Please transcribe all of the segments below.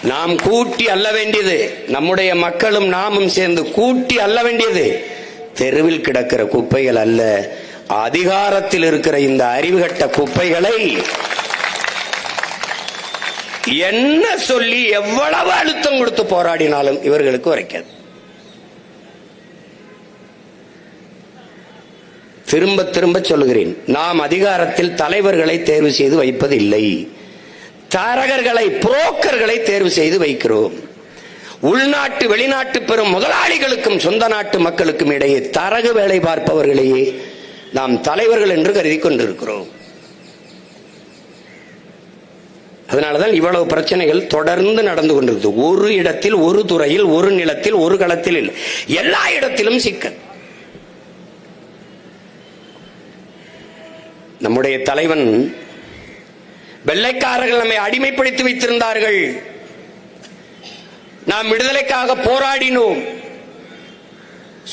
நாம் கூட்டி அள்ள வேண்டியது, நம்முடைய மக்களும் நாமும் சேர்ந்து கூட்டி அள்ள வேண்டியது தெருவில் கிடக்கிற குப்பைகள் அல்ல, அதிகாரத்தில் இருக்கிற இந்த அறிவுகட்ட குப்பைகளை என்ன சொல்லி எவ்வளவு அழுத்தம் கொடுத்து போராடினாலும் இவர்களுக்கு உரைக்காது. திரும்ப திரும்ப சொல்லுகிறேன், நாம் அதிகாரத்தில் தலைவர்களை தேர்வு செய்து வைப்பதில்லை, தரகர்களை புரோக்கர்களை தேர்வு செய்து வைக்கிறோம். உள்நாட்டு வெளிநாட்டு பெரும் முதலாளிகளுக்கும் சொந்த நாட்டு மக்களுக்கும் இடையே தரகு வேலை பார்ப்பவர்களையே நாம் தலைவர்கள் என்று கருதி கொண்டிருக்கிறோம். அதனாலதான் இவ்வளவு பிரச்சனைகள் தொடர்ந்து நடந்து கொண்டிருக்கு. ஒரு இடத்தில், ஒரு துறையில், ஒரு நிலத்தில், ஒரு களத்தில், எல்லா இடத்திலும் சிக்கல். நம்முடைய தலைவன், வெள்ளைக்காரர்கள் நம்மை அடிமைப்படுத்தி வைத்திருந்தார்கள், நாம் விடுதலைக்காக போராடினோம்,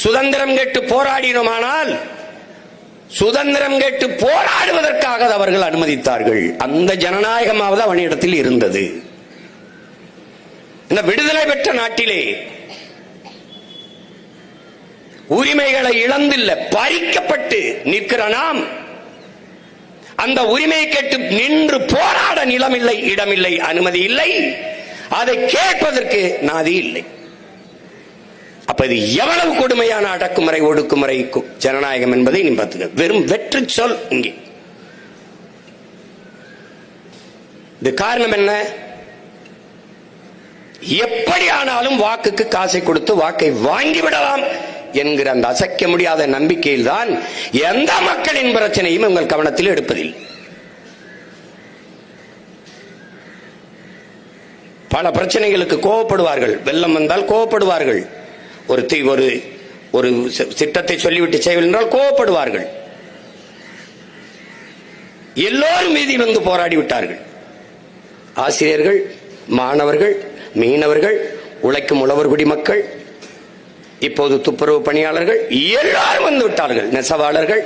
சுதந்திரம் கேட்டு போராடினோம். ஆனால் சுதந்திரம் கேட்டு போராடுவதற்காக அவர்கள் அனுமதித்தார்கள். அந்த ஜனநாயகமாவது அவனிடத்தில் இருந்தது. இந்த விடுதலை பெற்ற நாட்டிலே உரிமைகளை இழந்தில்ல, பறிக்கப்பட்டு நிற்கிற நாம் அந்த உரிமையை கேட்டு நின்று போராட நிலமில்லை, இடமில்லை, அனுமதி இல்லை, அதை கேட்பதற்கு நாதி இல்லை. அப்ப இது எவ்வளவு கொடுமையான அடக்குமுறை, ஒடுக்குமுறை ஜனநாயகம் என்பதை நீ பார்த்துக்க. வெறும் வெற்றி சொல் இங்கே. இது காரணம் என்ன? எப்படி ஆனாலும் வாக்குக்கு காசை கொடுத்து வாக்கை வாங்கிவிடலாம் என்கிற அந்த அசைக்க முடியாத நம்பிக்கையில் தான் எந்த மக்களின் பிரச்சனையும் உங்கள் கவனத்தில் எடுப்பதில்லை. பல பிரச்சனைகளுக்கு கோபப்படுவார்கள், வெள்ளம் வந்தால் கோபப்படுவார்கள், ஒரு திட்டத்தை சொல்லிவிட்டு செய்யவில்லை என்றால் கோபப்படுவார்கள். எல்லோரும் மீதி வந்து போராடி விட்டார்கள். ஆசிரியர்கள், மாணவர்கள், மீனவர்கள், உழைக்கும் உழவர் குடிமக்கள், இப்போது துப்புரவு பணியாளர்கள் எல்லாரும் வந்து விட்டார்கள், நெசவாளர்கள்.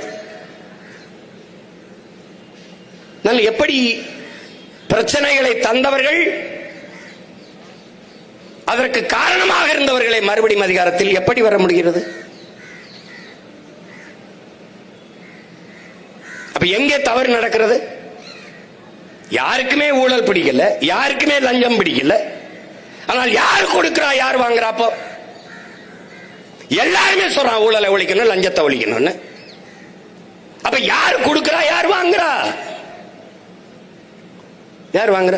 எப்படி பிரச்சனைகளை தந்தவர்கள், அதற்கு காரணமாக இருந்தவர்களை மறுபடியும் அதிகாரத்தில் எப்படி வர முடிகிறது? அப்ப எங்கே தவறு நடக்கிறது? யாருக்குமே ஊழல் பிடிக்கல, யாருக்குமே லஞ்சம் பிடிக்கல. ஆனால் யார் கொடுக்கிறா, யார் வாங்குறா? அப்போ எல்லாருமே சொல்றான் ஊழலை ஒழிக்கணும், லஞ்சத்தை ஒழிக்கணும்னு. அப்ப யார் கொடுக்கிறா, யார் வாங்குறா? யார் வாங்குற?